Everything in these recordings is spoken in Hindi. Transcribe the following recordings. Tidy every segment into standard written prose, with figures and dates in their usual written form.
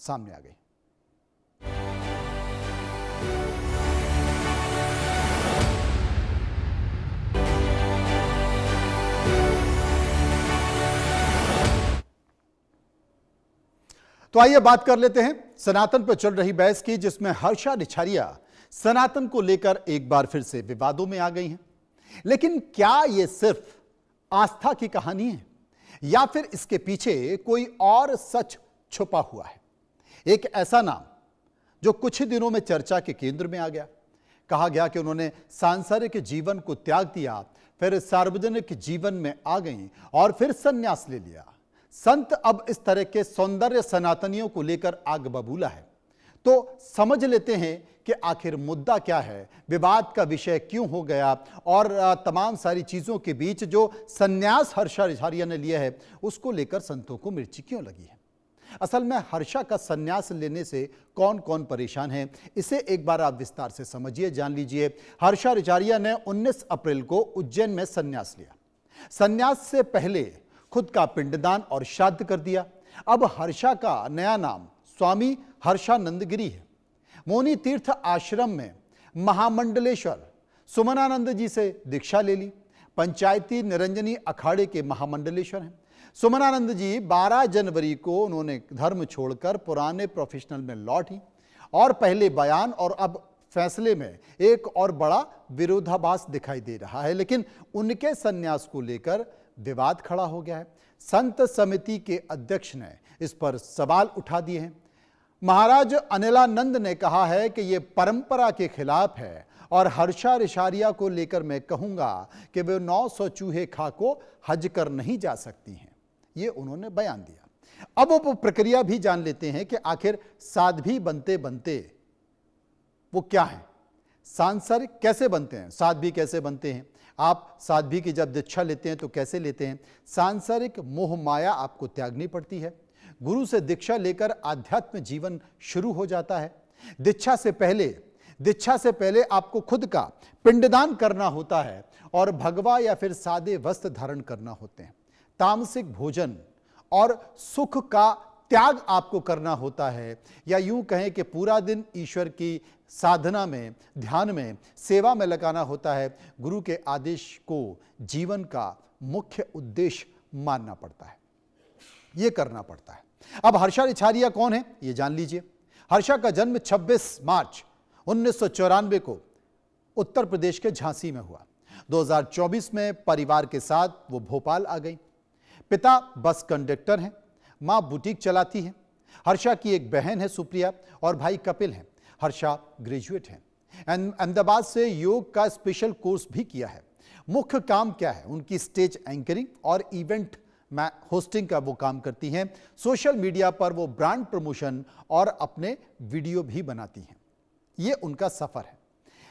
सामने आ गई। तो आइए बात कर लेते हैं सनातन पर चल रही बहस की, जिसमें हर्षा रिछारिया सनातन को लेकर एक बार फिर से विवादों में आ गई हैं। लेकिन क्या यह सिर्फ आस्था की कहानी है या फिर इसके पीछे कोई और सच छुपा हुआ है? एक ऐसा नाम जो कुछ ही दिनों में चर्चा के केंद्र में आ गया। कहा गया कि उन्होंने सांसारिक जीवन को त्याग दिया, फिर सार्वजनिक जीवन में आ गईं और फिर संन्यास ले लिया। संत अब इस तरह के सौंदर्य सनातनियों को लेकर आग बबूला है। तो समझ लेते हैं कि आखिर मुद्दा क्या है, विवाद का विषय क्यों हो गया और तमाम सारी चीजों के बीच जो संन्यास हर्षा रिछारिया ने लिया है उसको लेकर संतों को मिर्ची क्यों लगी है। असल में हर्षा का संन्यास लेने से कौन कौन परेशान है, इसे एक बार आप विस्तार से समझिए, जान लीजिए। हर्षा रिछारिया ने 19 अप्रैल को उज्जैन में संन्यास लिया। संन्यास से पहले खुद का पिंडदान और श्राद्ध कर दिया। अब हर्षा का नया नाम स्वामी हर्षानंद गिरी है। मौनी तीर्थ आश्रम में महामंडलेश्वर सुमनानंद जी से दीक्षा ले ली। पंचायती निरंजनी अखाड़े के महामंडलेश्वर हैं। सुमनानंद जी 12 जनवरी को उन्होंने धर्म छोड़कर पुराने प्रोफेशनल में लौटी और पहले बयान और अब फैसले में एक और बड़ा विरोधाभास दिखाई दे रहा है। लेकिन उनके संन्यास को लेकर विवाद खड़ा हो गया है। संत समिति के अध्यक्ष ने इस पर सवाल उठा दिए हैं। महाराज अनिलानंद ने कहा है कि यह परंपरा के खिलाफ है और हर्षा रिछारिया को लेकर मैं कहूंगा कि वे 900 चूहे खा को हज कर नहीं जा सकती हैं। ये उन्होंने बयान दिया। अब वो प्रक्रिया भी जान लेते हैं कि आखिर साध्वी बनते बनते वो क्या है, सांसारिक कैसे बनते हैं, साध्वी कैसे बनते हैं। आप साध्वी की जब दीक्षा लेते हैं तो कैसे लेते हैं? सांसारिक मोह माया आपको त्यागनी पड़ती है। गुरु से दीक्षा लेकर आध्यात्म जीवन शुरू हो जाता है। दीक्षा से पहले आपको खुद का पिंडदान करना होता है और भगवा या फिर सादे वस्त्र धारण करना होते हैं। तामसिक भोजन और सुख का त्याग आपको करना होता है, या यूं कहें कि पूरा दिन ईश्वर की साधना में, ध्यान में, सेवा में लगाना होता है। गुरु के आदेश को जीवन का मुख्य उद्देश्य मानना पड़ता है, यह करना पड़ता है। अब हर्षा रिछारिया कौन है यह जान लीजिए। हर्षा का जन्म 26 मार्च 1994 को उत्तर प्रदेश के झांसी में हुआ। 2024 में परिवार के साथ वो भोपाल आ गई। पिता बस कंडक्टर हैं, मां बुटीक चलाती है। हर्षा की एक बहन है सुप्रिया और भाई कपिल हैं। हर्षा ग्रेजुएट हैं। अहमदाबाद से योग का स्पेशल कोर्स भी किया है। मुख्य काम क्या है उनकी? स्टेज एंकरिंग और इवेंट होस्टिंग का वो काम करती हैं। सोशल मीडिया पर वो ब्रांड प्रमोशन और अपने वीडियो भी बनाती हैं। ये उनका सफर है।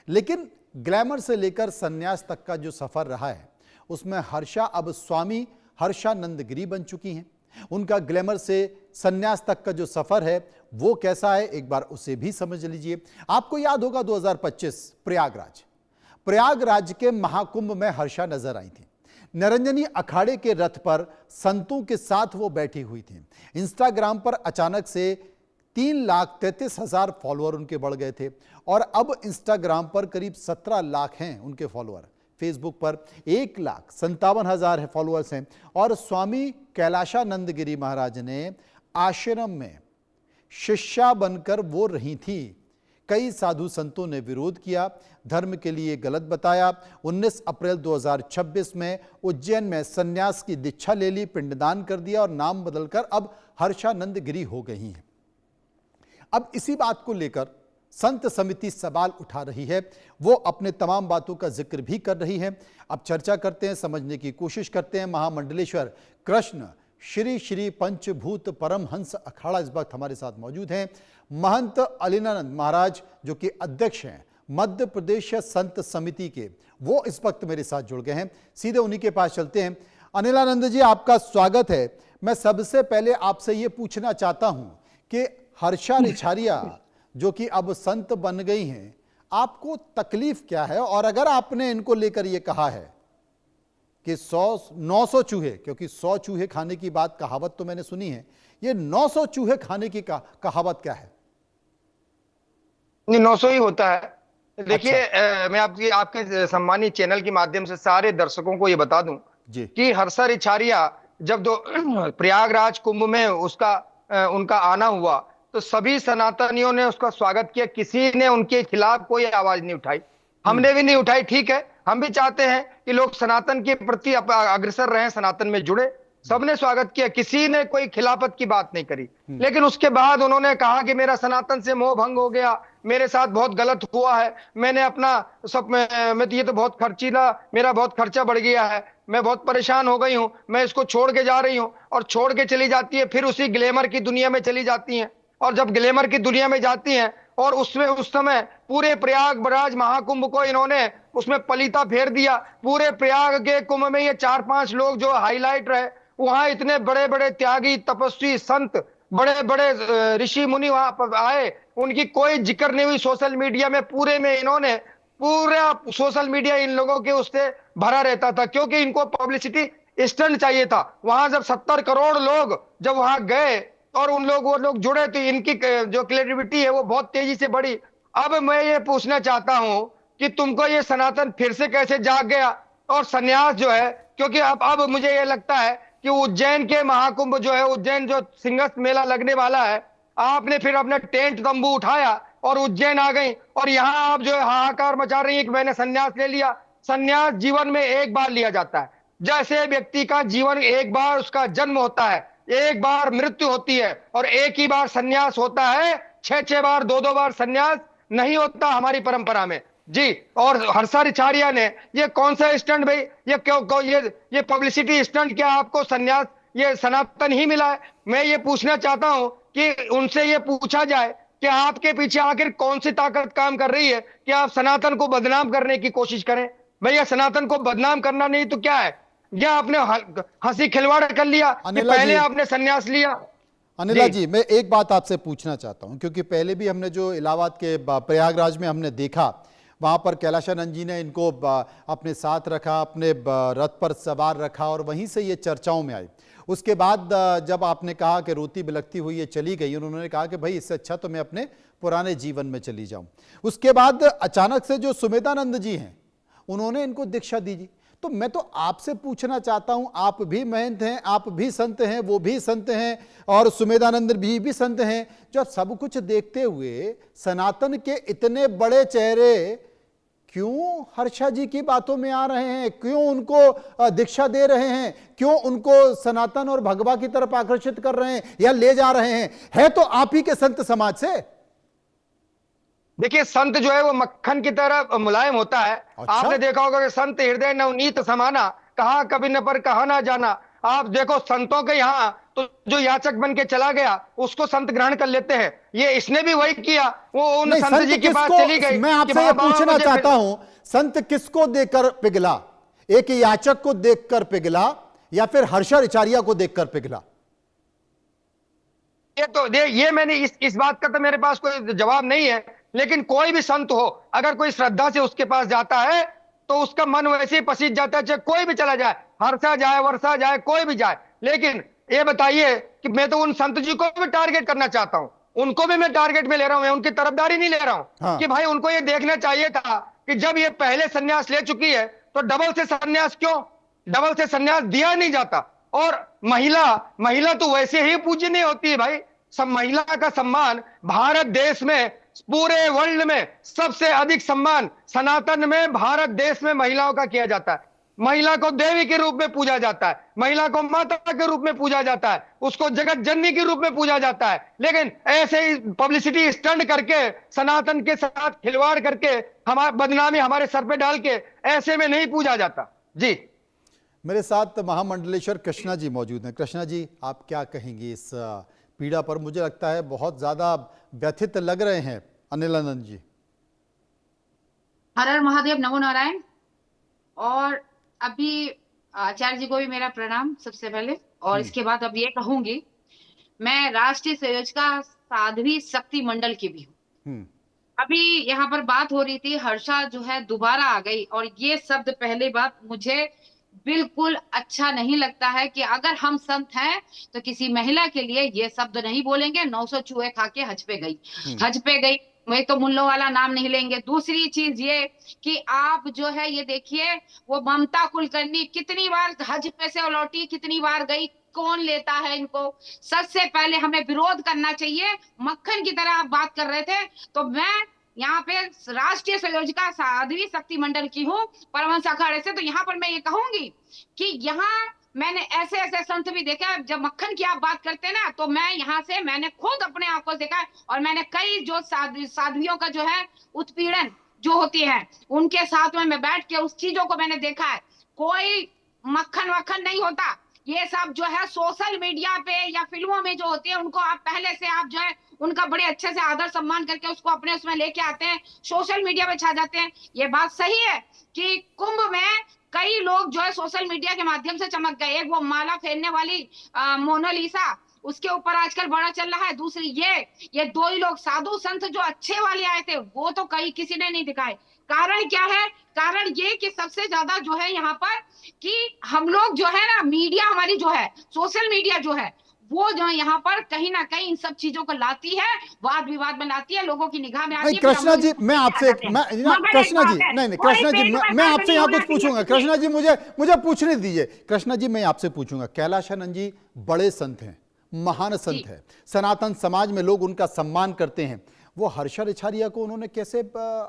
लेकिन ग्लैमर से लेकर संन्यास तक का जो सफर रहा है उसमें हर्षा अब स्वामी हर्षानंद गिरी बन चुकी हैं। उनका ग्लैमर से संन्यास तक का जो सफर है वो कैसा है, एक बार उसे भी समझ लीजिए। आपको याद होगा 2025 प्रयागराज के महाकुंभ में हर्षा नजर आई थी। निरंजनी अखाड़े के रथ पर संतों के साथ वो बैठी हुई थी। इंस्टाग्राम पर अचानक से 3,33,000 फॉलोअर उनके बढ़ गए थे और अब इंस्टाग्राम पर करीब 17 लाख हैं उनके फॉलोअर। फेसबुक पर 1,57,000 है फॉलोअर्स हैं। और स्वामी कैलाशानंद गिरी महाराज ने आश्रम में शिष्या बनकर वो रही थी। कई साधु संतों ने विरोध किया, धर्म के लिए गलत बताया। 19 अप्रैल 2026 में उज्जैन में संन्यास की दीक्षा ले ली, पिंडदान कर दिया और नाम बदलकर अब हर्षानंद गिरी हो गई हैं। अब इसी बात को लेकर संत समिति सवाल उठा रही है। वो अपने तमाम बातों का जिक्र भी कर रही है। अब चर्चा करते हैं, समझने की कोशिश करते हैं। महामंडलेश्वर कृष्ण श्री श्री पंचभूत परमहंस अखाड़ा इस वक्त हमारे साथ मौजूद हैं। महंत अनिलानंद महाराज जो कि अध्यक्ष हैं मध्य प्रदेश संत समिति के, वो इस वक्त मेरे साथ जुड़ गए हैं। सीधे उन्हीं के पास चलते हैं। अनिलानंद जी, आपका स्वागत है। मैं सबसे पहले आपसे ये पूछना चाहता हूं कि हर्षा रिछारिया जो कि अब संत बन गई हैं, आपको तकलीफ क्या है? और अगर आपने इनको लेकर ये कहा है कि 900 चूहे, क्योंकि 100 चूहे खाने की बात कहावत तो मैंने सुनी है, ये 900 चूहे खाने की कहावत क्या है? नहीं, 900 ही होता है। अच्छा। देखिए, मैं आपके सम्मानित चैनल के माध्यम से सारे दर्शकों को ये बता दूं जी। कि हर्षा रिछारिया जब दो प्रयागराज कुंभ में उनका आना हुआ, तो सभी सनातनियों ने उसका स्वागत किया, किसी ने उनके खिलाफ कोई आवाज नहीं उठाई। हम्म। हमने भी नहीं उठाई, ठीक है। हम भी चाहते हैं कि लोग सनातन के प्रति अग्रसर रहें, सनातन में जुड़े। सबने स्वागत किया, किसी ने कोई खिलाफत की बात नहीं करी। लेकिन उसके बाद उन्होंने कहा कि मेरा सनातन से मोह भंग हो गया, मेरे साथ बहुत गलत हुआ है, मैंने अपना सब मैं तो ये तो बहुत खर्चीला, मेरा बहुत खर्चा बढ़ गया है, मैं बहुत परेशान हो गई हूं, मैं इसको छोड़ के जा रही हूं। और छोड़ के चली जाती है, फिर उसी ग्लैमर की दुनिया में चली जाती हैं। और जब ग्लैमर की दुनिया में जाती हैं, और उसमें उस समय पूरे प्रयागराज महाकुंभ को इन्होंने उसमें पलीता फेर दिया। पूरे प्रयाग के कुंभ में ये 4-5 लोग जो हाईलाइट रहे, वहां इतने बड़े बड़े त्यागी, तपस्वी, संत, बड़े बड़े ऋषि मुनि वहां पर आए, उनकी कोई जिक्र नहीं हुई सोशल मीडिया में। पूरे में इन्होंने पूरा सोशल मीडिया इन लोगों के उससे भरा रहता था, क्योंकि इनको पब्लिसिटी स्टंट चाहिए था। वहां जब 70 करोड़ लोग जब वहां गए और वो लोग जुड़े, तो इनकी जो क्रेडिबिलिटी है वो बहुत तेजी से बढ़ी। अब मैं ये पूछना चाहता हूं कि तुमको ये सनातन फिर से कैसे जाग गया और सन्यास जो है, क्योंकि अब मुझे ये लगता है कि उज्जैन के महाकुंभ जो है, उज्जैन जो सिंहस्थ मेला लगने वाला है, आपने फिर अपना टेंट तंबू उठाया और उज्जैन आ गई, और यहां आप जो है हाहाकार मचा रही है कि मैंने सन्यास ले लिया। सन्यास जीवन में एक बार लिया जाता है। जैसे व्यक्ति का जीवन एक बार उसका जन्म होता है, एक बार मृत्यु होती है, और एक ही बार सन्यास होता है। 6-6 बार, 2-2 बार सन्यास नहीं होता हमारी परंपरा में जी। और हर्षा रिछारिया ने ये कौन सा स्टंट भाई, ये क्यों ये पब्लिसिटी स्टंट, क्या आपको सन्यास ये सनातन ही मिला है? मैं ये पूछना चाहता हूं कि उनसे ये पूछा जाए कि आपके पीछे आखिर कौन सी ताकत काम कर रही है कि आप सनातन को बदनाम करने की कोशिश करें? भैया, सनातन को बदनाम करना नहीं तो क्या है? या आपने हंसी खिलवाड़ कर लिया कि अनिला पहले जी, आपने सन्यास लिया? अनिला जी जी, मैं एक बात आपसे पूछना चाहता हूं, क्योंकि पहले भी हमने जो इलाहाबाद के प्रयागराज में हमने देखा, वहां पर कैलाशानंद जी ने इनको अपने साथ रखा, अपने रथ पर सवार रखा, और वहीं से ये चर्चाओं में आई। उसके बाद जब आपने कहा कि रोती बिलखती हुई ये चली गई, उन्होंने कहा कि भाई इससे अच्छा तो मैं अपने पुराने जीवन में चली जाऊं। उसके बाद अचानक से जो सुमेधानंद जी हैं, उन्होंने इनको दीक्षा दी जी। तो मैं तो आपसे पूछना चाहता हूं, आप भी महंत हैं, आप भी संत हैं, वो भी संत हैं, और सुमेधानंद भी संत हैं। जब सब कुछ देखते हुए सनातन के इतने बड़े चेहरे क्यों हर्षा जी की बातों में आ रहे हैं? क्यों उनको दीक्षा दे रहे हैं? क्यों उनको सनातन और भगवा की तरफ आकर्षित कर रहे हैं या ले जा रहे हैं? है तो आप ही के संत समाज से। देखिए, संत जो है वो मक्खन की तरह मुलायम होता है। अच्छा। आपने देखा होगा कि संत हृदय नवनीत समाना, कहा कभी न पर कहा ना जाना। आप देखो संतों के यहाँ तो जो याचक बन के चला गया उसको संत ग्रहण कर लेते हैं। ये इसने भी वही किया, वो उन नहीं, संत संत जी के पास चली किसको, गई मैं कि आपसे ये बाबा पूछना मुझे चाहता हूं, संत किसको देकर पिघला? एक याचक को देखकर पिघला या फिर हर्षा रिछारिया को देखकर पिघला? ये मैंने इस बात का तो मेरे पास कोई जवाब नहीं है। लेकिन कोई भी संत हो, अगर कोई श्रद्धा से उसके पास जाता है तो उसका मन वैसे ही पसीज जाता है, चाहे कोई भी चला जाए, हर्षा जाए, वर्षा जाए, कोई भी जाए। लेकिन ये बताइए कि मैं तो उन संत जी को भी टारगेट करना चाहता हूं, उनको भी मैं टारगेट में ले रहा हूं, मैं उनकी तरफदारी नहीं ले रहा हूं। हाँ। कि भाई उनको ये देखना चाहिए था कि जब ये पहले सन्यास ले चुकी है तो डबल से सन्यास क्यों, डबल से सन्यास दिया नहीं जाता। और महिला महिला तो वैसे ही पूजनीय होती है भाई। सब महिला का सम्मान भारत देश में, पूरे वर्ल्ड में सबसे अधिक सम्मान सनातन में भारत देश में महिलाओं का किया जाता है। महिला को देवी के रूप में पूजा जाता है, महिला को माता के रूप में पूजा जाता है, उसको जगत जननी के रूप में पूजा जाता है। लेकिन ऐसे ही पब्लिसिटी स्टंट करके, सनातन के साथ खिलवाड़ करके, हमारा बदनामी हमारे सर पे डाल के, ऐसे में नहीं पूजा जाता जी। मेरे साथ महामंडलेश्वर कृष्णा जी मौजूद हैं। कृष्णा जी, आप क्या कहेंगे इस पीड़ा पर? मुझे लगता है बहुत ज्यादा व्यथित लग रहे हैं अनिलानंद जी। हर हर महादेव, नमो नारायण। और अभी आचार्य जी को भी मेरा प्रणाम सबसे पहले। और इसके बाद अब ये कहूंगी, मैं राष्ट्रीय संयोजका साध्वी शक्ति मंडल की भी हूँ। अभी यहाँ पर बात हो रही थी, हर्षा जो है दोबारा आ गई, और ये शब्द पहले बात मुझे बिल्कुल अच्छा नहीं लगता है कि अगर हम संत हैं तो किसी महिला के लिए ये शब्द नहीं बोलेंगे, 900 चूहे खा के हज पे गई। हज पे गई, मैं तो मुल्लों वाला नाम नहीं लेंगे। दूसरी चीज ये कि आप जो है ये देखिए, वो ममता कुलकर्णी कितनी बार हज पे से लौटी, कितनी बार गई, कौन लेता है इनको। सबसे पहले हमें विरोध करना चाहिए। मक्खन की तरह आप बात कर रहे थे, तो मैं यहाँ पे राष्ट्रीय संयोजिका साध्वी शक्ति मंडल की हूँ, परमहंस अखाड़े से। तो यहाँ पर मैं ये कहूंगी कि यहाँ मैंने ऐसे ऐसे संत भी देखा है। जब मक्खन की आप बात करते हैं ना, तो मैं यहाँ से मैंने खुद अपने आंखों से देखा है, और मैंने कई जो साध्वियों का जो है उत्पीड़न जो होती है, उनके साथ में मैं बैठ के उस चीजों को मैंने देखा है। कोई मक्खन वक्खन नहीं होता, ये सब जो है सोशल मीडिया पे या फिल्मों में जो होती है, उनको आप पहले से आप जो है उनका बड़े अच्छे से आदर सम्मान करके उसको अपने उसमें लेके आते हैं, सोशल मीडिया पे छा जाते हैं। ये बात सही है कि कुंभ में कई लोग जो है सोशल मीडिया के माध्यम से चमक गए। एक वो माला फेरने वाली मोनालिसा, उसके ऊपर आजकल बड़ा चल रहा है। दूसरी ये दो ही लोग साधु संत जो अच्छे वाले आए थे, वो तो कहीं किसी ने नहीं दिखाए। कारण क्या है? कारण ये कि सबसे ज्यादा जो है यहाँ पर कि हम लोग जो है ना, मीडिया हमारी जो है, सोशल मीडिया जो है, वो जो है यहाँ पर कहीं ना कहीं इन सब चीजों को लाती है, वाद विवाद में लाती है, लोगों की निगाह में आती नहीं है। कृष्णा जी, मैं आपसे कृष्णा जी, नहीं कृष्णा जी, मैं आपसे यहाँ कुछ पूछूंगा। कृष्णा जी, मुझे पूछने दीजिए। कृष्णा जी, मैं आपसे पूछूंगा, कैलाशानंद जी बड़े संत हैं, महान संत है, सनातन समाज में लोग उनका सम्मान करते हैं। वो हर्षा रिछारिया को उन्होंने कैसे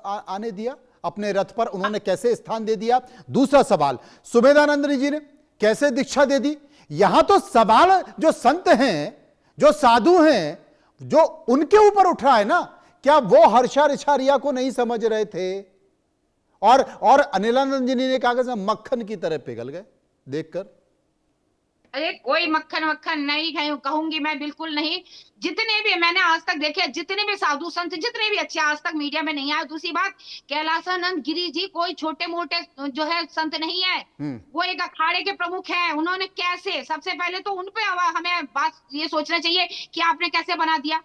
आने दिया अपने रथ पर? उन्होंने कैसे स्थान दे दिया? दूसरा सवाल, सुमेधानंद जी ने कैसे दीक्षा दे दी? यहां तो सवाल जो संत हैं, जो साधु हैं, जो उनके ऊपर उठ रहा है ना। क्या वो हर्षा रिछारिया को नहीं समझ रहे थे? और अनिलानंद जी ने कहा मक्खन की तरह पिघल गए देखकर। अरे कोई मक्खन वक्खन नहीं कहूंगी मैं, बिल्कुल नहीं। जितने भी मैंने आज तक देखे, जितने भी साधु संत, जितने भी अच्छे, आज तक मीडिया में नहीं आए। दूसरी बात, कैलाशानंद गिरी जी कोई छोटे मोटे जो है संत नहीं है, वो एक अखाड़े के प्रमुख हैं। उन्होंने कैसे, सबसे पहले तो उन पे हमें बात ये सोचना चाहिए कि आपने कैसे बना दिया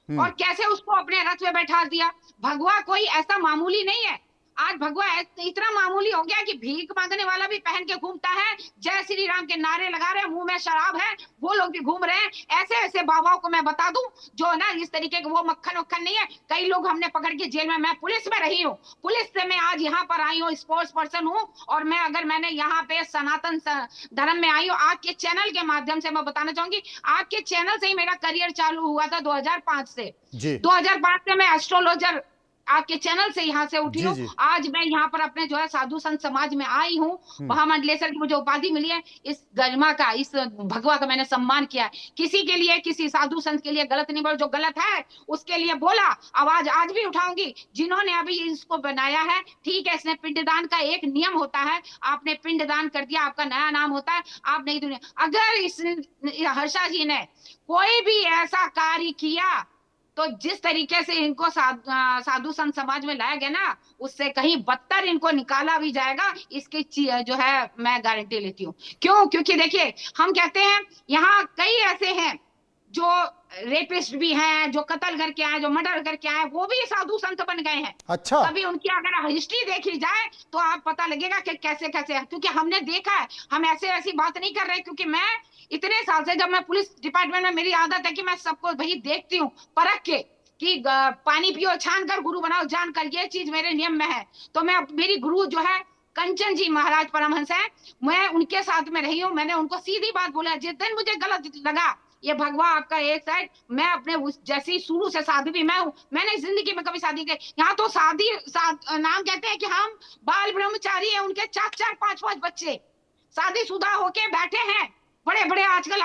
और कैसे उसको अपने रथ में बैठा दिया। भगवा कोई ऐसा मामूली नहीं है। आज भगवा इतना मामूली हो गया कि भीख मांगने वाला भी पहन के घूमता है, जय श्री राम के नारे लगा रहे हैं, मुंह में शराब है, वो लोग भी घूम रहे हैं। ऐसे ऐसे बाबाओं को मैं बता दूं जो ना इस तरीके के, वो मक्खन वक्खन नहीं है। कई लोग हमने पकड़ के जेल में, मैं पुलिस में रही हूँ, पुलिस से मैं आज यहाँ पर आई हूँ, स्पोर्ट्स पर्सन हूँ, और मैं अगर मैंने यहाँ पे सनातन धर्म में आई हूँ, आपके चैनल के माध्यम से मैं बताना चाहूंगी। आपके चैनल से ही मेरा करियर चालू हुआ था 2005 से। 2005 से मैं एस्ट्रोलॉजर आपके चैनल से यहाँ से उठी हूँ। आज मैं यहाँ पर अपने जो है साधु संत समाज में आई हूँ, महामंडलेश्वर की मुझे उपाधि मिली है। इस गरिमा का, इस भगवा का मैंने सम्मान किया है। किसी के लिए, किसी साधु संत के लिए गलत नहीं बोला, जो गलत है उसके लिए बोला, आवाज आज भी उठाऊंगी। जिन्होंने अभी इसको बनाया है, ठीक है, इसने पिंडदान का एक नियम होता है, आपने पिंडदान कर दिया, आपका नया नाम होता है, आप नई दुनिया। अगर इस हर्षा जी ने कोई भी ऐसा कार्य किया, तो जिस तरीके से इनको साधु संत समाज में लाया गया ना, उससे कहीं बदतर इनको निकाला भी जाएगा, इसकी जो है मैं गारंटी लेती हूँ। क्यों? क्योंकि देखिए, हम कहते हैं यहाँ कई ऐसे हैं जो रेपिस्ट भी हैं, जो कत्ल करके आए, जो मर्डर करके आए, वो भी साधु संत बन गए हैं। अच्छा, कभी उनकी अगर हिस्ट्री देखी जाए तो आप पता लगेगा कि कैसे कैसे है। क्योंकि हमने देखा है, हम ऐसी बात नहीं कर रहे। क्योंकि मैं इतने साल से, जब मैं पुलिस डिपार्टमेंट में, मेरी आदत है कि मैं सबको वही देखती हूँ परख के, कि पानी पियो छान कर, गुरु बनाओ जान कर, ये चीज मेरे नियम में है। तो मैं, मेरी गुरु जो है कंचन जी महाराज परमहंस है, मैं उनके साथ में रही हूँ। मैंने उनको सीधी बात बोला, जिस दिन मुझे गलत लगा, ये भगवा आपका एक साइड, मैं अपने जैसी शुरू से शादी भी मैं हूँ, मैंने जिंदगी में कभी शादी की। यहाँ तो शादी नाम कहते हैं कि हम बाल ब्रह्मचारी हैं, उनके 4-4, 5-5 बच्चे शादीशुदा होके बैठे हैं। बड़े बड़े आजकल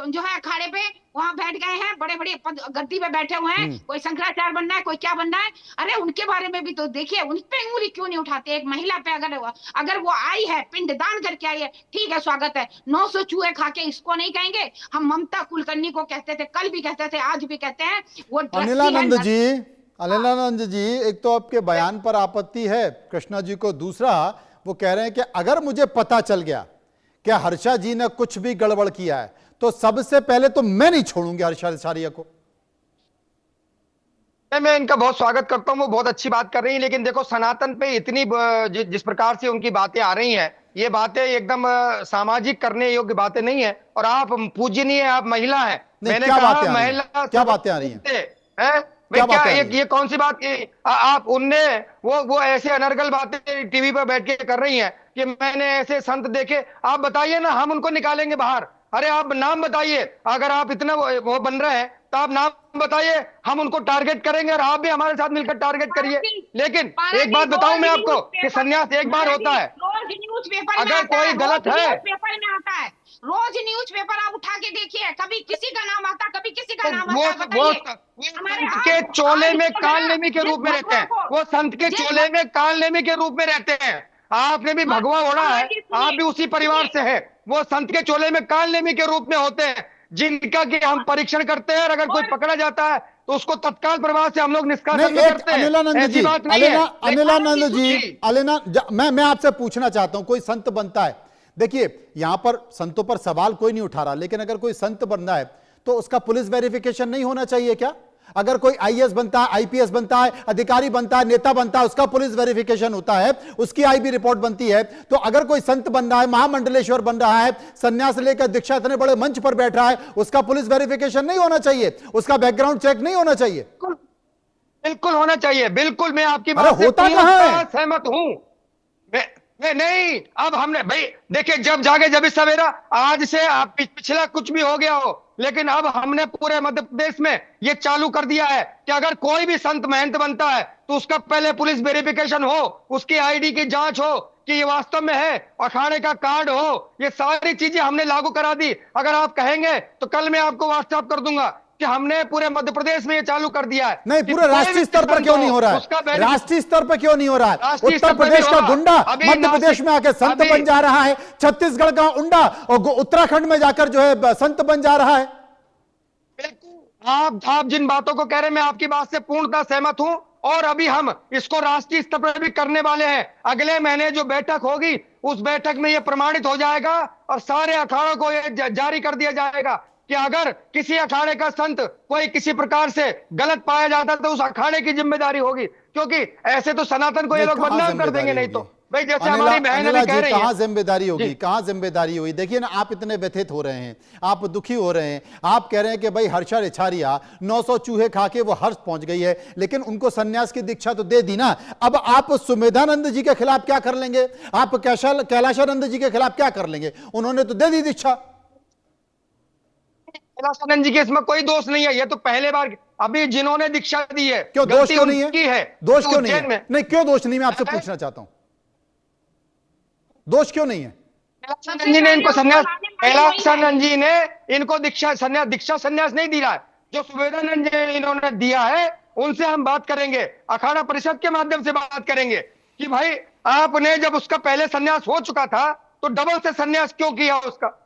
जो है अखाड़े पे वहां बैठ गए हैं, बड़े बड़े गद्दी पे बैठे हुए हैं। कोई शंकराचार्य बनना है, कोई क्या बनना है। अरे उनके बारे में भी तो देखिए, उन पे उंगली क्यों नहीं उठाते? एक महिला पे अगर वो आई है, पिंडदान करके आई है, ठीक है, स्वागत है। 900 चूहे खा के इसको नहीं कहेंगे। हम ममता कुलकर्णी को कहते थे, कल भी कहते थे, आज भी कहते हैं। वो अनिलानंद जी, एक तो आपके बयान पर आपत्ति है कृष्णा जी को, दूसरा वो कह रहे हैं कि अगर मुझे पता चल गया कि हर्षा जी ने कुछ भी गड़बड़ किया है, तो सबसे पहले तो मैं नहीं छोड़ूंगी हर्षा रिछारिया को। मैं इनका बहुत स्वागत करता हूँ, वो बहुत अच्छी बात कर रही है। लेकिन देखो, सनातन पे इतनी जिस प्रकार से उनकी बातें आ रही हैं, ये बातें एकदम सामाजिक करने योग्य बातें नहीं है। और आप पूजनीय, आप महिला हैं। नहीं, मैंने क्या कहा बातें आ रही हैं? महिला क्या बातें आ रही हैं? हैं? क्या भाई क्या बातें आ रही हैं? ये कौन सी बात आप उनने वो ऐसे अनर्गल बातें टीवी पर बैठ के कर रही हैं कि मैंने ऐसे संत देखे। आप बताइए ना, हम उनको निकालेंगे बाहर। अरे आप नाम बताइए, अगर आप इतना वो बन रहे हैं तो आप नाम बताइए, हम उनको टारगेट करेंगे और आप भी हमारे साथ मिलकर टारगेट करिए। लेकिन एक बात बताऊं मैं आपको कि सन्यास एक बार होता है। रोज न्यूज पेपर में अगर आता कोई है, गलत रोज है, न्यूज पेपर में आता है, रोज न्यूज पेपर आप उठा के देखिए, कभी किसी का नाम आता, कभी किसी का तो नाम वो आता है। वो बताइए हमारे संत के चोले में काल नेमी के जिस रूप में रहते भगवा हैं। को वो संत के जिस चोले में काल नेमी के रूप में रहते हैं। आपने भी भगवा ओढ़ा है, हमारी आप भी उसी परिवार से हैं। वो संत के चोले में काल नेमी के रूप में होते हैं, जिनका कि हम परीक्षण करते हैं। और अगर कोई पकड़ा जाता है तो उसको तत्काल प्रभाव से हम लोग निष्कासन नहीं, भी एक करते हैं। अनिलानंद ऐसी जी, बात नहीं है। अनिलानंद जी, मैं आपसे पूछना चाहता हूं, कोई संत बनता है, देखिए यहां पर संतों पर सवाल कोई नहीं उठा रहा, लेकिन अगर कोई संत बनना है तो उसका पुलिस वेरिफिकेशन नहीं होना चाहिए क्या? अगर कोई आईएएस बनता है, आईपीएस बनता है, अधिकारी बनता है, नेता बनता है, उसका पुलिस वेरिफिकेशन होता है, उसकी आईबी रिपोर्ट बनती है। तो अगर कोई संत बन रहा है, महामंडलेश्वर बन रहा है, संन्यास लेकर दीक्षा इतने बड़े मंच पर बैठ रहा है, उसका पुलिस वेरिफिकेशन नहीं होना चाहिए? उसका बैकग्राउंड चेक नहीं होना चाहिए? बिल्कुल होना चाहिए, बिल्कुल। मैं आपकी अरे बात से होता कहां है? पूर्णतः सहमत हूं। नहीं, अब हमने भाई देखिए, जब जागे जब सवेरा। आज से आप पिछला कुछ भी हो गया हो, लेकिन अब हमने पूरे मध्य प्रदेश में ये चालू कर दिया है कि अगर कोई भी संत महंत बनता है तो उसका पहले पुलिस वेरिफिकेशन हो, उसकी आईडी की जांच हो कि ये वास्तव में है, अखाड़े का कार्ड हो। ये सारी चीजें हमने लागू करा दी। अगर आप कहेंगे तो कल मैं आपको व्हाट्सएप कर दूंगा कि हमने पूरे मध्य प्रदेश में ये चालू कर दिया है। नहीं, पूरे राष्ट्रीय स्तर पर क्यों नहीं हो रहा है? राष्ट्रीय स्तर पर क्यों नहीं हो रहा है? उत्तर प्रदेश का गुंडा मध्य प्रदेश में आके संत बन जा रहा है, छत्तीसगढ़ का उंडा और उत्तराखंड में जाकर जो है संत बन जा रहा है। आप जिन बातों को कह रहे हैं, मैं आपकी बात से पूर्णतः सहमत हूं। और अभी हम इसको राष्ट्रीय स्तर पर भी करने वाले हैं। अगले महीने जो बैठक होगी, उस बैठक में यह प्रमाणित हो जाएगा और सारे अखाड़ों को यह जारी कर दिया जाएगा कि अगर किसी अखाड़े का संत कोई किसी प्रकार से गलत पाया जाता है तो उस अखाड़े की जिम्मेदारी होगी। क्योंकि ऐसे तो सनातन को ये लोग बदनाम कर देंगे। नहीं तो भाई, जैसे हमारी बहनें भी कह रही हैं, कहां जिम्मेदारी होगी, कहां जिम्मेदारी हुई? देखिए ना, आप इतने व्यथित हो रहे हैं, आप दुखी हो रहे हैं, आप कह रहे हैं कि भाई हर्षा रिछारिया 900 चूहे खा के वो हर्ष पहुंच गई है, लेकिन उनको सन्यास की दीक्षा तो दे दी ना। अब आप सुमेधानंद जी के खिलाफ क्या कर लेंगे? आप कैलाशानंद जी के खिलाफ क्या कर लेंगे? उन्होंने तो दे दी दीक्षा। कैलाशानंद जी के इसमें कोई दोष नहीं है। ये तो पहले बार अभी जिन्होंने दीक्षा दी है, क्यों दोष क्यों नहीं है? दोष क्यों नहीं है? में नहीं, क्यों दोष नहीं? मैं आपसे पूछना चाहता हूं, दोष क्यों नहीं है? कैलाशानंद जी ने इनको संन्यास, कैलाशानंद जी ने इनको दीक्षा संन्यास नहीं दिया है। जो सुमेधानंद जी ने इन्होंने दिया है, उनसे हम बात करेंगे, अखाड़ा परिषद के माध्यम से बात करेंगे कि भाई आपने जब उसका पहले संन्यास हो चुका था तो डबल से संन्यास क्यों किया उसका?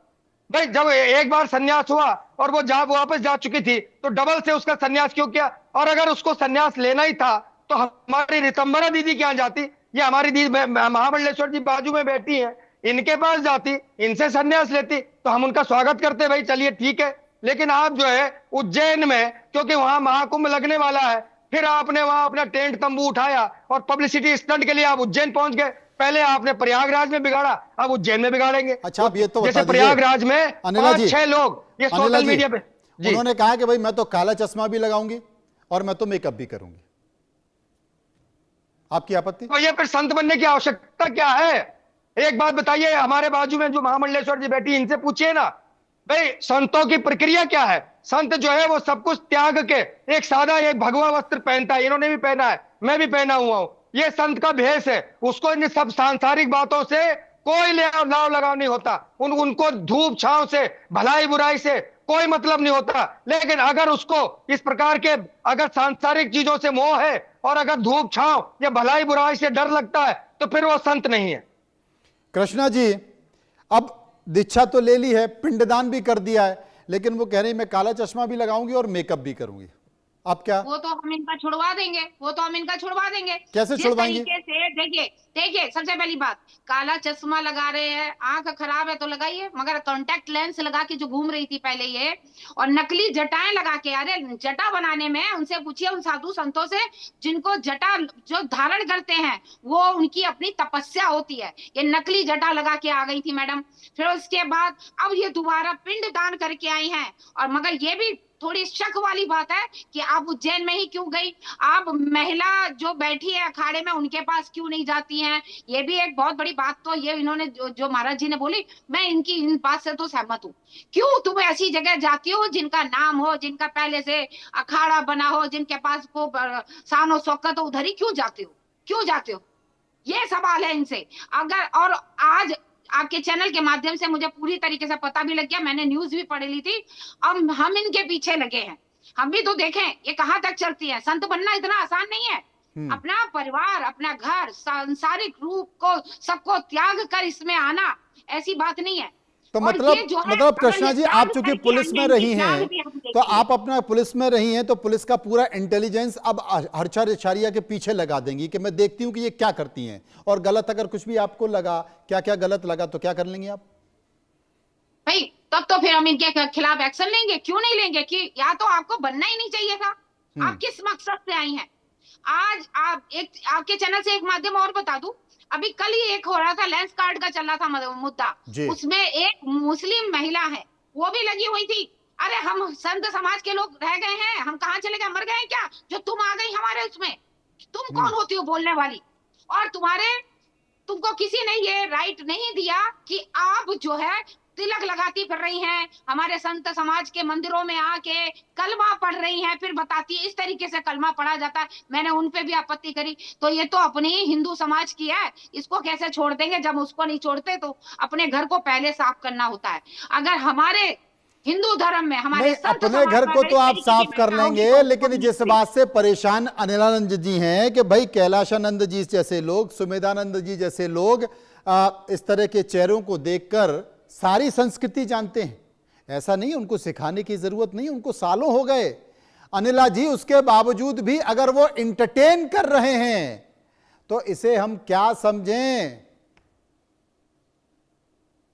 भाई जब एक बार संन्यास हुआ और वो वापस जा चुकी थी तो डबल से उसका संन्यास क्यों किया? और अगर उसको संन्यास लेना ही था तो हमारी रितंबरा दीदी क्या जाती? ये हमारी दीदी महामंडलेश्वर जी बाजू में बैठी है, इनके पास जाती, इनसे संन्यास लेती तो हम उनका स्वागत करते, भाई चलिए ठीक है। लेकिन आप जो है उज्जैन में, क्योंकि वहां महाकुंभ लगने वाला है, फिर आपने वहां अपना टेंट तंबू उठाया और पब्लिसिटी स्टंट के लिए आप उज्जैन पहुंच गए। पहले आपने प्रयागराज में बिगाड़ा, अब उज्जैन में बिगाड़ेंगे। अच्छा, अब ये तो जैसे प्रयागराज में 5-6 लोग ये सोशल मीडिया पे उन्होंने कहा कि भाई मैं तो काला चश्मा भी लगाऊंगी और मैं तो मेकअप भी करूंगी। आपकी आपत्ति? तो ये फिर संत बनने की आवश्यकता क्या है? एक बात बताइए, हमारे बाजू में जो महामंडलेश्वर जी बैठी, इनसे पूछिए ना भाई संतों की प्रक्रिया क्या है। संत जो है वो सब कुछ त्याग के एक सादा एक भगवा वस्त्र पहनता है, इन्होंने भी पहना है, मैं भी पहना हुआ हूं, ये संत का भेष है। उसको इन सब सांसारिक बातों से कोई लाव लगाव नहीं होता। उनको धूप छांव से, भलाई बुराई से कोई मतलब नहीं होता। लेकिन अगर उसको इस प्रकार के अगर सांसारिक चीजों से मोह है और अगर धूप छांव या भलाई बुराई से डर लगता है तो फिर वो संत नहीं है। कृष्णा जी, अब दीक्षा तो ले ली है, पिंडदान भी कर दिया है, लेकिन वो कह रही मैं काला चश्मा भी लगाऊंगी और मेकअप भी करूंगी। अब क्या? वो तो हम इनका छुड़वा देंगे, वो तो हम इनका छुड़वा देंगे। कैसे जिस छुड़वाएंगे? तरीके से देखिए, देखिए सबसे पहली बात, काला चश्मा लगा रहे हैं, आंख खराब है तो लगाइए, मगर कांटेक्ट लेंस लगा के जो घूम रही थी पहले ये, और नकली जटाएं लगा के, अरे जटा बनाने में उनसे पूछिए, उन साधु संतों से जिनको जटा जो धारण करते हैं वो उनकी अपनी तपस्या होती है, ये नकली जटा लगा के आ गई थी मैडम। फिर उसके बाद अब ये दोबारा पिंड दान करके आई हैं, और मगर ये भी थोड़ी शक वाली बात है कि आप उज्जैन में ही क्यों गई, आप महिला जो बैठी है अखाड़े में उनके पास क्यों नहीं जाती हैं, ये भी एक बहुत बड़ी बात। तो ये इन्होंने जो महाराज जी ने बोली, मैं इनकी इन बात से तो सहमत हूँ। क्यों तुम ऐसी जगह जाती हो जिनका नाम हो, जिनका पहले से अखाड़ा बना हो, जिनके पास को शान शौकत हो, उधर ही क्यों जाते हो, क्यों जाते हो, ये सवाल है इनसे। अगर और आज आपके चैनल के माध्यम से मुझे पूरी तरीके से पता भी लग गया, मैंने न्यूज भी पढ़ ली थी, अब हम इनके पीछे लगे हैं। हम भी तो देखें ये कहाँ तक चलती है। संत बनना इतना आसान नहीं है। अपना परिवार, अपना घर, सांसारिक रूप को सबको त्याग कर इसमें आना ऐसी बात नहीं है। तो और ये जो है, मतलब कृष्णा अगर जी, ये आप त्याग चूंकि करके पुलिस में आएंगे, रही इनकी हैं, त्याग भी हम तो देखेंगे। आप अपना पुलिस में रही हैं, तो पुलिस का पूरा इंटेलिजेंस अब हर्षा रिछारिया के पीछे लगा देंगी कि मैं देखती हूं कि ये क्या करती हैं, और गलत अगर कुछ भी आपको लगा, क्या क्या गलत लगा, तो क्या कर लेंगे आप? भाई तब तो फिर हम इनके खिलाफ एक्शन लेंगे। क्यों नहीं लेंगे? कि या तो आपको बनना ही नहीं चाहिए था। आप किस मकसद से आई हैं? आज आप एक आपके चैनल से एक माध्यम और बता दूं, अभी कल ही एक हो रहा था, लेंस कार्ड का चल रहा था मुद्दा, उसमें एक मुस्लिम महिला है वो भी लगी हुई थी। अरे हम संत समाज के लोग रह गए हैं, हम कहाँ चले गए, मर गए हैं क्या जो तुम आ गई हमारे उसमें? तुम कौन होती हो बोलने वाली? और तुमको किसी ने ये राइट नहीं दिया कि आप जो है तिलक लगाती फिर रही हैं, हमारे संत समाज के मंदिरों में आके कलमा पढ़ रही हैं, फिर बताती है इस तरीके से कलमा पढ़ा जाता है। मैंने उन पे भी आपत्ति करी। तो ये तो अपनी ही हिंदू समाज की है, इसको कैसे छोड़ देंगे? जब उसको नहीं छोड़ते तो अपने घर को पहले साफ करना होता है। अगर हमारे हिंदू धर्म में हमारे नहीं, संत अपने समाज घर में को अगर तो इस आप तरीके साफ की कर घटना होगी लेंगे, तो लेकिन उसको जिस नहीं बात से परेशान अनिलानंद जी हैं कि भाई कैलाशानंद जी जैसे लोग, सुमेधानंद जी जैसे लोग इस तरह के चेहरों को देखकर सारी संस्कृति जानते हैं। ऐसा नहीं, उनको सिखाने की जरूरत नहीं, उनको सालों हो गए अनिला जी, उसके बावजूद भी अगर वो इंटरटेन कर रहे हैं तो इसे हम क्या समझें?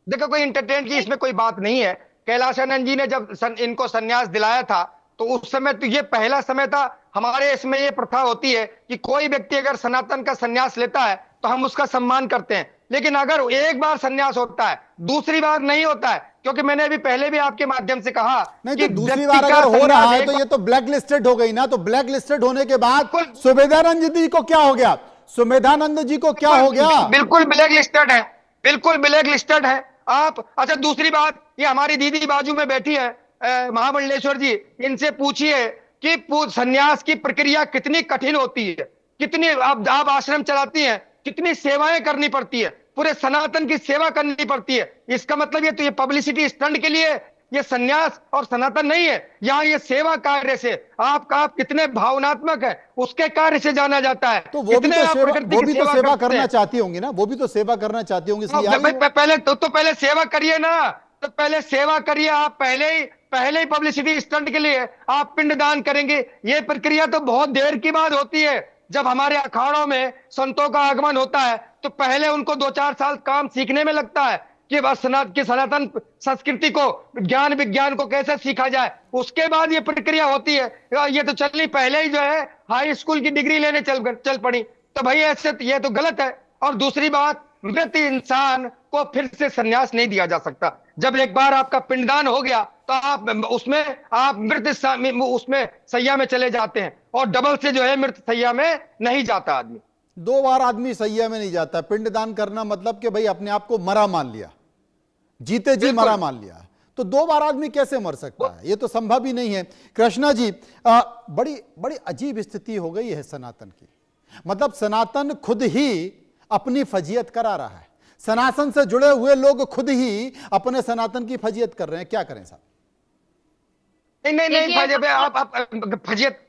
देखो, कोई इंटरटेन की इसमें कोई बात नहीं है। कैलाशानंद जी ने जब इनको संन्यास दिलाया था तो उस समय तो ये पहला समय था। हमारे इसमें ये प्रथा होती है कि कोई व्यक्ति अगर सनातन का संन्यास लेता है तो हम उसका सम्मान करते हैं, लेकिन अगर एक बार संन्यास होता है, दूसरी बार नहीं होता है। क्योंकि मैंने अभी पहले भी आपके माध्यम से कहा नहीं, कि तो दूसरी बार अगर हो रहा है तो ये तो ब्लैक लिस्टेड हो गई ना। तो ब्लैक लिस्टेड होने के बाद सुमेधानंद जी को क्या हो गया? सुमेधानंद जी को क्या हो गया? बिल्कुल ब्लैक लिस्टेड है, बिल्कुल ब्लैक लिस्टेड है आप। अच्छा, दूसरी बात, ये हमारी दीदी बाजू में बैठी है महामंडलेश्वर जी, इनसे पूछिए कि सन्यास की प्रक्रिया कितनी कठिन होती है, कितनी आप आश्रम चलाती हैं, कितनी सेवाएं करनी पड़ती है, पूरे सनातन की सेवा करनी पड़ती है। इसका मतलब ये तो ये पब्लिसिटी स्टंट के लिए ये सन्यास और सनातन नहीं है। यहाँ ये सेवा कार्य से आप कितने भावनात्मक है उसके कार्य से जाना जाता है। तो वो भी तो सेवा करना चाहती होंगी ना, वो भी तो सेवा करना चाहती होंगी, इसलिए पहले सेवा करिए ना, तो पहले सेवा करिए। आप पहले ही पब्लिसिटी स्टंट के लिए आप पिंडदान करेंगे, ये प्रक्रिया तो बहुत देर की बात होती है। जब हमारे अखाड़ों में संतों का आगमन होता है तो पहले उनको 2-4 साल काम सीखने में लगता है कि सनातन संस्कृति को, ज्ञान विज्ञान को कैसे सीखा जाए, उसके बाद ये प्रक्रिया होती है। ये तो चलनी पहले ही जो है हाई स्कूल की डिग्री लेने चल पड़ी, तो भाई ऐसे ये तो गलत है। और दूसरी बात, मृत इंसान को फिर से संन्यास नहीं दिया जा सकता। जब एक बार आपका पिंडदान हो गया तो आप मृत उसमें सैया में चले जाते हैं, और डबल से जो है मृत सैया में नहीं जाता आदमी। 2 बार आदमी सैया में नहीं जाता। पिंडदान करना मतलब कि भाई अपने आप को मरा मान लिया, जीते जी मरा मान लिया। तो 2 बार आदमी कैसे मर सकता है? ये तो संभव ही नहीं है। कृष्णा जी, बड़ी बड़ी अजीब स्थिति हो गई है सनातन की। मतलब सनातन खुद ही अपनी फजीयत करा रहा है, सनातन से जुड़े हुए लोग खुद ही अपने सनातन की फजीयत कर रहे हैं। क्या करें साहब? नहीं फजीयत,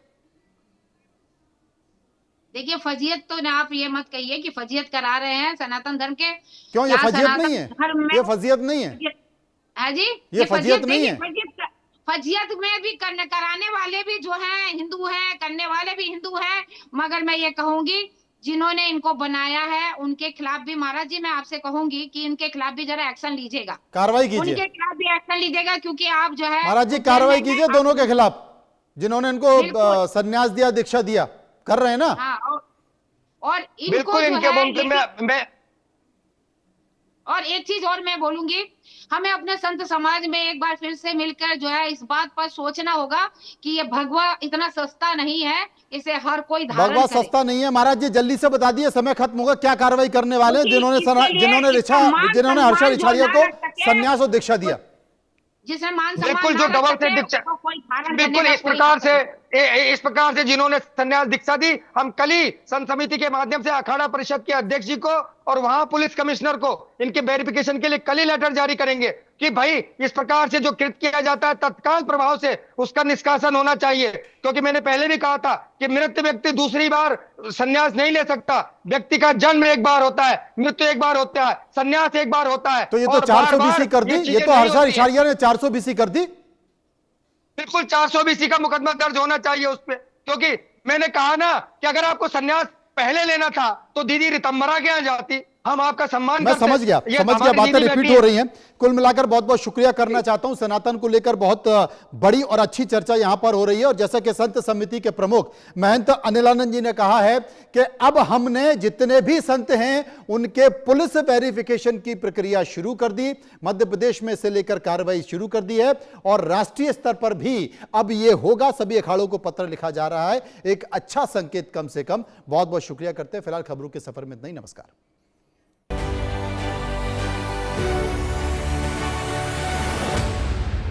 देखिए फजीयत तो ना, आप ये मत कहिए कि फजीयत करा रहे हैं सनातन धर्म के। क्यों, ये फजीयत नहीं है? ये फजीयत नहीं है? हाँ जी, ये फजीयत नहीं है? फजीयत में भी कराने वाले भी जो हैं हिंदू हैं, करने वाले भी हिंदू हैं। मगर मैं ये कहूंगी जिन्होंने इनको बनाया है उनके खिलाफ भी महाराज जी मैं आपसे कहूंगी कि इनके खिलाफ भी जरा एक्शन लीजिएगा, कार्रवाई कीजिए उनके खिलाफ भी एक्शन लीजिएगा, क्योंकि आप जो है महाराज जी, कार्रवाई कीजिए दोनों के खिलाफ जिन्होंने इनको बिल्कुल। संन्यास दिया, दीक्षा दिया। कर रहे हैं ना? हाँ, और इनको बिल्कुल जो इनके है मुमकिन मैं और एक चीज और मैं बोलूंगी, हमें अपने संत समाज में एक बार फिर से मिलकर जो है इस बात पर सोचना होगा कि ये भगवा इतना सस्ता नहीं है, इसे हर कोई धारण भगवा करे। सस्ता नहीं है। महाराज जी जल्दी से बता दिए, समय खत्म होगा। क्या कार्रवाई करने वाले हैं क्योंकि इसके लिए जिन्होंने सम्मान हर्षा सम्मान रिछारिया जो को ना रख सके, संन्यास और दीक्षा दिया? जिसमें मान बिल्कुल सम्मान जो ना रख डबल से सके, दीक्षा, उसको कोई धारण बिल्कुल करने का इस कोई प्रकार हक से नहीं। इस प्रकार से जिन्होंने संन्यास दीक्षा दी, हम कल ही संत समिति के माध्यम से अखाड़ा परिषद के अध्यक्ष जी को और वहां पुलिस कमिश्नर को इनके वेरिफिकेशन के लिए कल ही लेटर जारी करेंगे कि भाई इस प्रकार से जो कृत्य किया जाता है तत्काल प्रभाव से उसका निष्कासन होना चाहिए। क्योंकि मैंने पहले भी कहा था कि मृत व्यक्ति दूसरी बार संन्यास नहीं ले सकता। व्यक्ति का जन्म एक बार होता है, मृत्यु एक बार होता है, संन्यास एक बार होता है। तो ये तो और 400 बार-बार बीसी कर दी, ये ये चीजें तो नहीं हर्षा होती है। रिछारिया ने 400 बीसी कर दी। बिल्कुल 400 बीसी का मुकदमा दर्ज होना चाहिए उस पे, क्योंकि मैंने कहा ना कि अगर आपको संन्यास पहले लेना था तो दीदी रितंबरा के यहाँ जाती, हम आपका सम्मान मैं करते। समझ गया, ये बातें हमारी दीदी रिपीट बेटी हो है। रही हैं। कुल मिलाकर बहुत बहुत शुक्रिया करना चाहता हूं। सनातन को लेकर बहुत बड़ी और अच्छी चर्चा यहां पर हो रही है और जैसा कि संत समिति के प्रमुख महंत अनिलानंद जी ने कहा है कि अब हमने जितने भी संत हैं उनके पुलिस वेरिफिकेशन की प्रक्रिया शुरू कर दी, मध्य प्रदेश में से लेकर कार्रवाई शुरू कर दी है और राष्ट्रीय स्तर पर भी अब यह होगा। सभी अखाड़ों को पत्र लिखा जा रहा है, एक अच्छा संकेत कम से कम। बहुत बहुत शुक्रिया करते हैं। फिलहाल खबरों के सफर में इतना ही। नमस्कार।